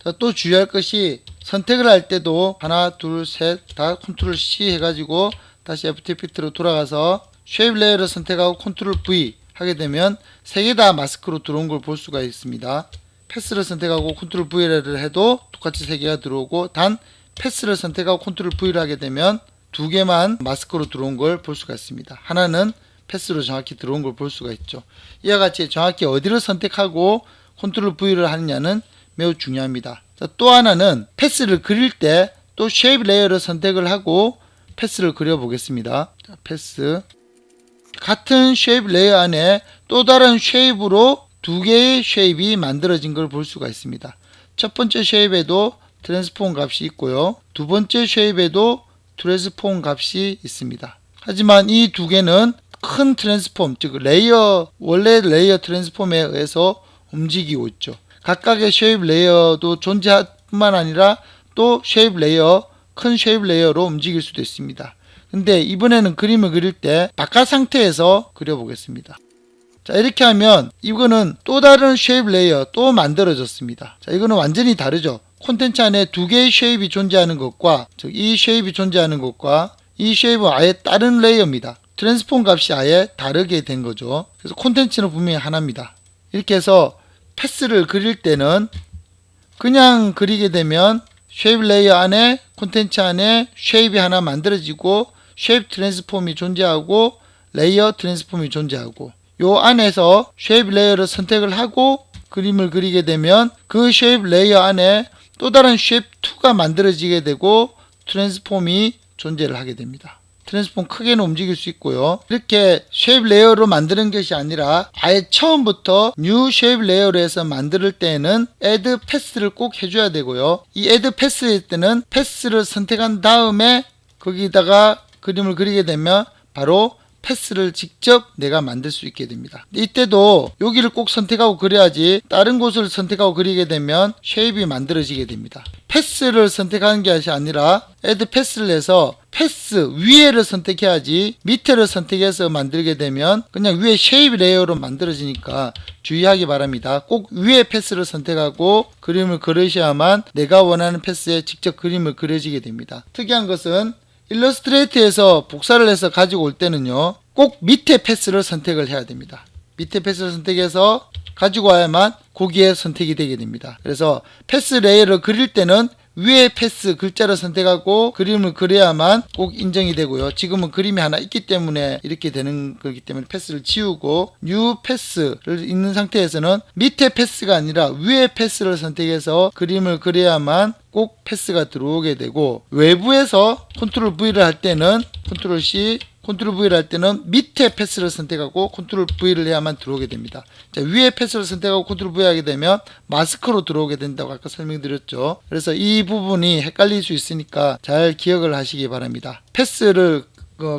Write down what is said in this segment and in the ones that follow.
자, 또 주의할 것이 선택을 할 때도 하나, 둘, 셋 다 컨트롤 C 해가지고 다시 애프터 이펙트로 돌아가서 쉐입 레이어를 선택하고 컨트롤 V 하게 되면 세 개 다 마스크로 들어온 걸 볼 수가 있습니다. 패스를 선택하고 컨트롤 V를 해도 똑같이 세 개가 들어오고, 단 패스를 선택하고 컨트롤 V를 하게 되면 두 개만 마스크로 들어온 걸 볼 수가 있습니다. 하나는 패스로 정확히 들어온 걸 볼 수가 있죠. 이와 같이 정확히 어디를 선택하고 컨트롤 V를 하느냐는 매우 중요합니다. 자, 또 하나는 패스를 그릴 때 또 쉐입 레이어를 선택을 하고 패스를 그려 보겠습니다. 자, 패스. 같은 쉐입 레이어 안에 또 다른 쉐입으로 두 개의 쉐입이 만들어진 걸 볼 수가 있습니다. 첫 번째 쉐입에도 트랜스폼 값이 있고요. 두 번째 쉐입에도 트랜스폼 값이 있습니다. 하지만 이 두 개는 큰 트랜스폼, 즉 레이어, 원래 레이어 트랜스폼에 의해서 움직이고 있죠. 각각의 쉐입 레이어도 존재할 뿐만 아니라 또 쉐입 레이어, 큰 쉐입 레이어로 움직일 수도 있습니다. 근데 이번에는 그림을 그릴 때 바깥 상태에서 그려보겠습니다. 자, 이렇게 하면 이거는 또 다른 쉐입 레이어 또 만들어졌습니다. 자, 이거는 완전히 다르죠. 콘텐츠 안에 두 개의 쉐입이 존재하는 것과, 즉 이 쉐입이 존재하는 것과 이 쉐입은 아예 다른 레이어입니다. 트랜스폼 값이 아예 다르게 된 거죠. 그래서 콘텐츠는 분명히 하나입니다. 이렇게 해서 패스를 그릴 때는 그냥 그리게 되면 쉐입 레이어 안에, 콘텐츠 안에 쉐입이 하나 만들어지고 쉐입 트랜스폼이 존재하고 레이어 트랜스폼이 존재하고, 요 안에서 쉐입 레이어를 선택을 하고 그림을 그리게 되면 그 쉐입 레이어 안에 또 다른 쉐입 2가 만들어지게 되고 트랜스폼이 존재를 하게 됩니다. 트랜스폼 크게는 움직일 수 있고요. 이렇게 쉐입 레이어로 만드는 것이 아니라 아예 처음부터 뉴 쉐입 레이어로 해서 만들 때에는 add 패스를 꼭 해줘야 되고요. 이 add 패스일 때는 패스를 선택한 다음에 거기다가 그림을 그리게 되면 바로 패스를 직접 내가 만들 수 있게 됩니다. 이때도 여기를 꼭 선택하고 그려야지 다른 곳을 선택하고 그리게 되면 쉐입이 만들어지게 됩니다. 패스를 선택하는 게 아니라 add 패스를 해서 패스 위에를 선택해야지 밑에를 선택해서 만들게 되면 그냥 위에 쉐입 레이어로 만들어지니까 주의하기 바랍니다. 꼭 위에 패스를 선택하고 그림을 그리셔야만 내가 원하는 패스에 직접 그림을 그려지게 됩니다. 특이한 것은 일러스트레이트에서 복사를 해서 가지고 올 때는요, 꼭 밑에 패스를 선택을 해야 됩니다. 밑에 패스를 선택해서 가지고 와야만 거기에 선택이 되게 됩니다. 그래서 패스 레이어를 그릴 때는 위에 패스 글자를 선택하고 그림을 그려야만 꼭 인정이 되고요. 지금은 그림이 하나 있기 때문에 이렇게 되는 거기 때문에 패스를 지우고 뉴 패스를 있는 상태에서는 밑에 패스가 아니라 위에 패스를 선택해서 그림을 그려야만 꼭 패스가 들어오게 되고, 외부에서 컨트롤 V를 할 때는 컨트롤 C, 컨트롤 V를 할 때는 밑에 패스를 선택하고 컨트롤 V를 해야만 들어오게 됩니다. 자, 위에 패스를 선택하고 컨트롤 V 하게 되면 마스크로 들어오게 된다고 아까 설명드렸죠. 그래서 이 부분이 헷갈릴 수 있으니까 잘 기억을 하시기 바랍니다. 패스를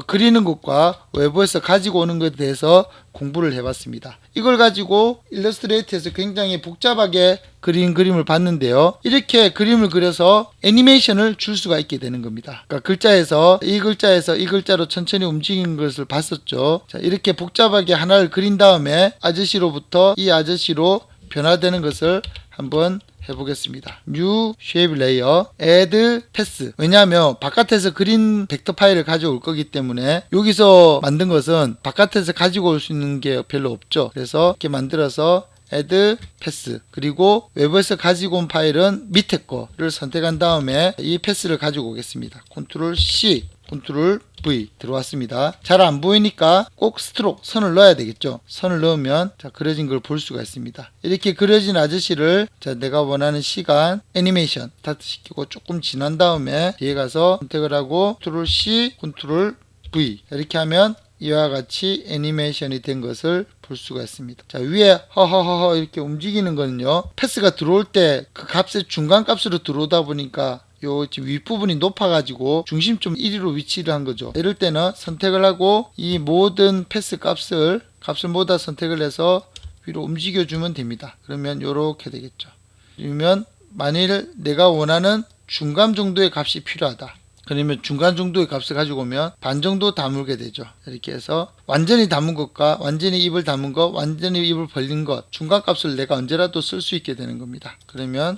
그리는 것과 외부에서 가지고 오는 것에 대해서 공부를 해봤습니다. 이걸 가지고 일러스트레이트에서 굉장히 복잡하게 그린 그림을 봤는데요. 이렇게 그림을 그려서 애니메이션을 줄 수가 있게 되는 겁니다. 그러니까 글자에서 이 글자로 천천히 움직이는 것을 봤었죠. 자, 이렇게 복잡하게 하나를 그린 다음에 아저씨로부터 이 아저씨로 변화되는 것을 한번 해보겠습니다. New Shape Layer, Add Pass. 왜냐하면 바깥에서 그린 벡터 파일을 가져올 거기 때문에 여기서 만든 것은 바깥에서 가지고 올 수 있는 게 별로 없죠. 그래서 이렇게 만들어서 Add Pass, 그리고 외부에서 가지고 온 파일은 밑에 거를 선택한 다음에 이 패스를 가지고 오겠습니다. Ctrl C, Ctrl V 들어왔습니다. 잘 안 보이니까 꼭 스트로크, 선을 넣어야 되겠죠. 선을 넣으면 자, 그려진 걸 볼 수가 있습니다. 이렇게 그려진 아저씨를 자, 내가 원하는 시간 애니메이션 스타트 시키고 조금 지난 다음에 뒤에 가서 선택을 하고 Ctrl C, Ctrl V 이렇게 하면 이와 같이 애니메이션이 된 것을 볼 수가 있습니다. 자, 위에 허허허허 이렇게 움직이는 거는요, 패스가 들어올 때 그 값의 중간 값으로 들어오다 보니까 요 지금 윗부분이 높아가지고 중심점 1위로 위치를 한 거죠. 이럴 때는 선택을 하고 이 모든 패스 값을 모두 다 선택을 해서 위로 움직여주면 됩니다. 그러면 요렇게 되겠죠. 그러면 만일 내가 원하는 중간 정도의 값이 필요하다. 그러면 중간 정도의 값을 가지고 오면 반 정도 다물게 되죠. 이렇게 해서 완전히 담은 것과 완전히 입을 담은 것, 완전히 입을 벌린 것, 중간 값을 내가 언제라도 쓸 수 있게 되는 겁니다. 그러면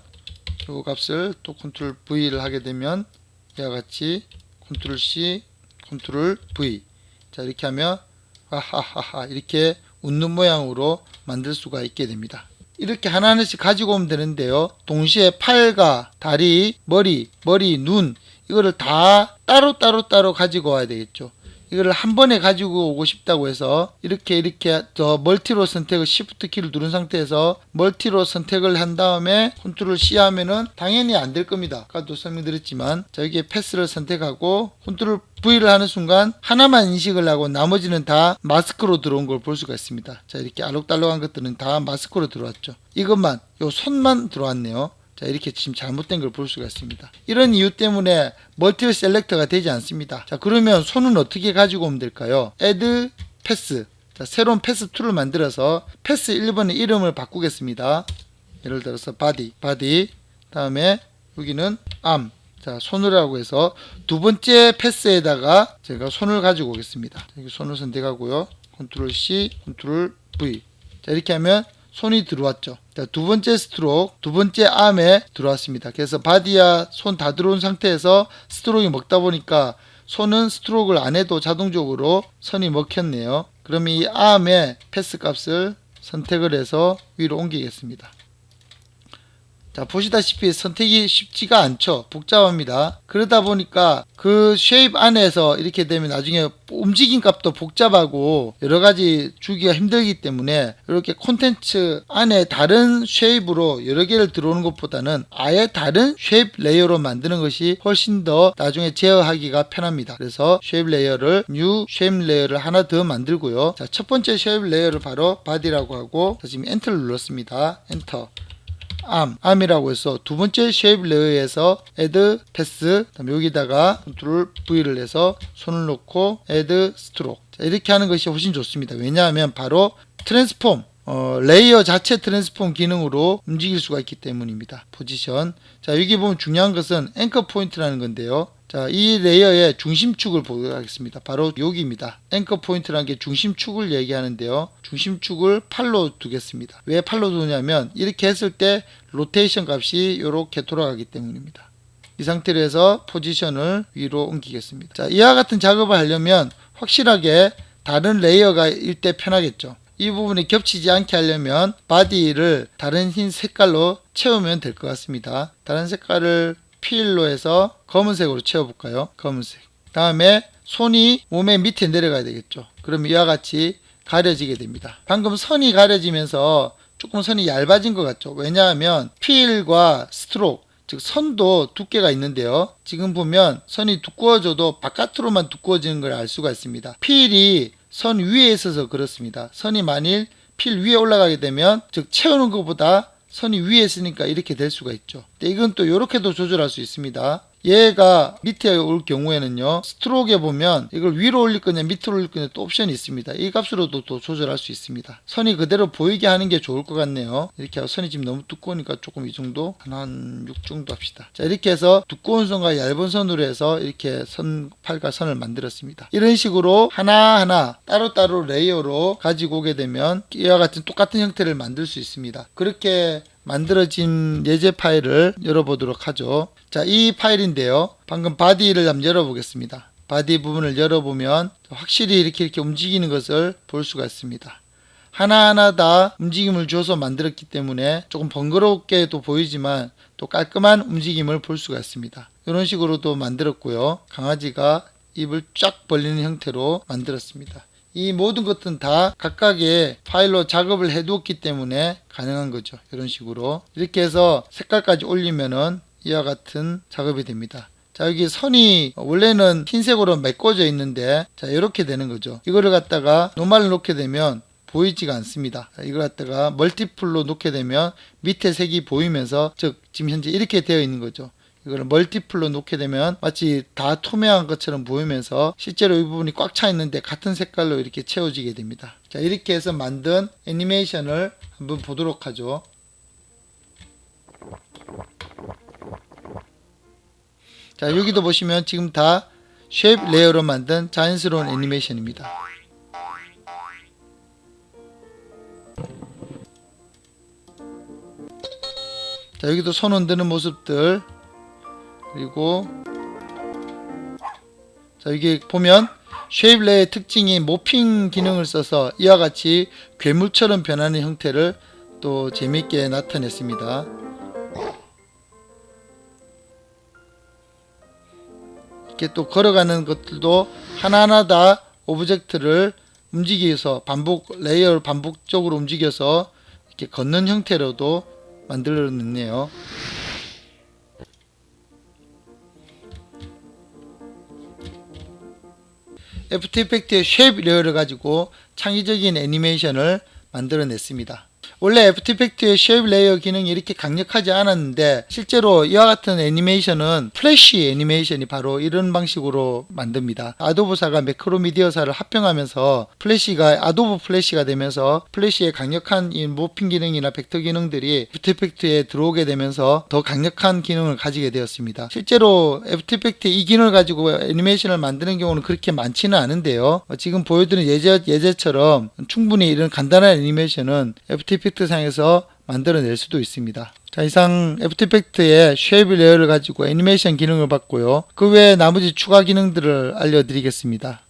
요 값을 또 컨트롤 V를 하게 되면 이와 같이 컨트롤 C, 컨트롤 V. 자, 이렇게 하면 하하하하 이렇게 웃는 모양으로 만들 수가 있게 됩니다. 이렇게 하나하나씩 가지고 오면 되는데요. 동시에 팔과 다리, 머리, 눈 이거를 다 따로 가지고 와야 되겠죠. 이거를 한 번에 가지고 오고 싶다고 해서 이렇게 더 멀티로 선택을 Shift 키를 누른 상태에서 멀티로 선택을 한 다음에 컨트롤 C 하면은 당연히 안 될 겁니다. 아까도 설명드렸지만 자, 여기에 패스를 선택하고 컨트롤 V를 하는 순간 하나만 인식을 하고 나머지는 다 마스크로 들어온 걸 볼 수가 있습니다. 자, 이렇게 알록달록한 것들은 다 마스크로 들어왔죠. 이것만 요 손만 들어왔네요. 자, 이렇게 지금 잘못된 걸 볼 수가 있습니다. 이런 이유 때문에 멀티 셀렉터가 되지 않습니다. 자, 그러면 손은 어떻게 가지고 오면 될까요? add 패스. 자, 새로운 패스 툴을 만들어서 패스 1번의 이름을 바꾸겠습니다. 예를 들어서 body 다음에 여기는 arm. 자, 손으라고 해서 두 번째 패스에다가 제가 손을 가지고 오겠습니다. 여기 손을 선택하고요. 컨트롤 C, 컨트롤 V. 자, 이렇게 하면 손이 들어왔죠. 자, 두 번째 스트로크, 두 번째 암에 들어왔습니다. 그래서 바디야 손 다 들어온 상태에서 스트로크이 먹다 보니까 손은 스트로크를 안 해도 자동적으로 선이 먹혔네요. 그럼 이 암의 패스 값을 선택을 해서 위로 옮기겠습니다. 자, 보시다시피 선택이 쉽지가 않죠. 복잡합니다. 그러다 보니까 그 쉐입 안에서 이렇게 되면 나중에 움직임 값도 복잡하고 여러가지 주기가 힘들기 때문에 이렇게 콘텐츠 안에 다른 쉐입으로 여러 개를 들어오는 것보다는 아예 다른 쉐입 레이어로 만드는 것이 훨씬 더 나중에 제어하기가 편합니다. 그래서 쉐입 레이어를 뉴 쉐입 레이어를 하나 더 만들고요. 자, 첫 번째 쉐입 레이어를 바로 바디라고 하고 지금 엔터를 눌렀습니다. 엔터. 암이라고 해서 두 번째 쉐입 레이어에서 add 패스, 그다음에 여기다가 컨트롤 V를 해서 손을 놓고 add stroke. 자, 이렇게 하는 것이 훨씬 좋습니다. 왜냐하면 바로 트랜스폼 레이어 자체 트랜스폼 기능으로 움직일 수가 있기 때문입니다. 포지션. 자, 여기 보면 중요한 것은 앵커 포인트라는 건데요. 자, 이 레이어의 중심축을 보도록 하겠습니다. 바로 여기입니다. 앵커 포인트라는 게 중심축을 얘기하는데요. 중심축을 8로 두겠습니다. 왜 8로 두냐면 이렇게 했을 때 로테이션 값이 이렇게 돌아가기 때문입니다. 이 상태로 해서 포지션을 위로 옮기겠습니다. 자, 이와 같은 작업을 하려면 확실하게 다른 레이어가 일 때 편하겠죠. 이 부분이 겹치지 않게 하려면 바디를 다른 흰 색깔로 채우면 될 것 같습니다. 다른 색깔을 필로 해서 검은색으로 채워볼까요? 검은색. 다음에 손이 몸의 밑에 내려가야 되겠죠. 그럼 이와 같이 가려지게 됩니다. 방금 선이 가려지면서 조금 선이 얇아진 것 같죠. 왜냐하면 필과 스트로크, 즉 선도 두께가 있는데요. 지금 보면 선이 두꺼워져도 바깥으로만 두꺼워지는 걸 알 수가 있습니다. 필이 선 위에 있어서 그렇습니다. 선이 만일 필 위에 올라가게 되면 즉 채우는 것보다 선이 위에 있으니까 이렇게 될 수가 있죠. 근데 이건 또 이렇게도 조절할 수 있습니다. 얘가 밑에 올 경우에는요, 스트로크에 보면 이걸 위로 올릴 거냐 밑으로 올릴 거냐 또 옵션이 있습니다. 이 값으로도 또 조절할 수 있습니다. 선이 그대로 보이게 하는 게 좋을 것 같네요. 이렇게 하고 선이 지금 너무 두꺼우니까 조금 이 정도 한 6 정도 합시다. 자, 이렇게 해서 두꺼운 선과 얇은 선으로 해서 이렇게 팔과 선을 만들었습니다. 이런 식으로 하나하나 따로따로 레이어로 가지고 오게 되면 이와 같은 똑같은 형태를 만들 수 있습니다. 그렇게 만들어진 예제 파일을 열어보도록 하죠. 자, 이 파일인데요. 방금 바디를 한번 열어보겠습니다. 바디 부분을 열어보면 확실히 이렇게 움직이는 것을 볼 수가 있습니다. 하나하나 다 움직임을 줘서 만들었기 때문에 조금 번거롭게도 보이지만 또 깔끔한 움직임을 볼 수가 있습니다. 이런 식으로도 만들었고요. 강아지가 입을 쫙 벌리는 형태로 만들었습니다. 이 모든 것은 다 각각의 파일로 작업을 해두었기 때문에 가능한 거죠. 이런 식으로 이렇게 해서 색깔까지 올리면은 이와 같은 작업이 됩니다. 자, 여기 선이 원래는 흰색으로 메꿔져 있는데 자, 이렇게 되는 거죠. 이거를 갖다가 노말로 놓게 되면 보이지가 않습니다. 자, 이걸 갖다가 멀티플로 놓게 되면 밑에 색이 보이면서 즉 지금 현재 이렇게 되어 있는 거죠. 이걸 멀티플로 놓게 되면 마치 다 투명한 것처럼 보이면서 실제로 이 부분이 꽉 차 있는데 같은 색깔로 이렇게 채워지게 됩니다. 자, 이렇게 해서 만든 애니메이션을 한번 보도록 하죠. 자, 여기도 보시면 지금 다 쉐입 레이어로 만든 자연스러운 애니메이션입니다. 자, 여기도 손 흔드는 모습들, 그리고 자, 여기 보면 쉐입 레이어의 특징이 모핑 기능을 써서 이와 같이 괴물처럼 변하는 형태를 또 재미있게 나타냈습니다. 이렇게 또 걸어가는 것들도 하나하나 다 오브젝트를 움직여서 레이어를 반복적으로 움직여서 이렇게 걷는 형태로도 만들어냈네요. 애프터 이펙트의 쉐입 레이어를 가지고 창의적인 애니메이션을 만들어냈습니다. 원래 애프터 이펙트의 쉐입 레이어 기능이 이렇게 강력하지 않았는데 실제로 이와 같은 애니메이션은 플래시 애니메이션이 바로 이런 방식으로 만듭니다. 아도브사가 매크로미디어사를 합병하면서 플래시가 아도브 플래시가 되면서 플래시의 강력한 이 모핑 기능이나 벡터 기능들이 애프터 이펙트에 들어오게 되면서 더 강력한 기능을 가지게 되었습니다. 실제로 애프터 이펙트 이 기능을 가지고 애니메이션을 만드는 경우는 그렇게 많지는 않은데요. 지금 보여드린 예제처럼 충분히 이런 간단한 애니메이션은 애프터 이펙트 상에서 만들어낼 수도 있습니다. 자, 이상 애프터 이펙트의 쉐입 레이어를 가지고 애니메이션 기능을 봤고요. 그 외에 나머지 추가 기능들을 알려드리겠습니다.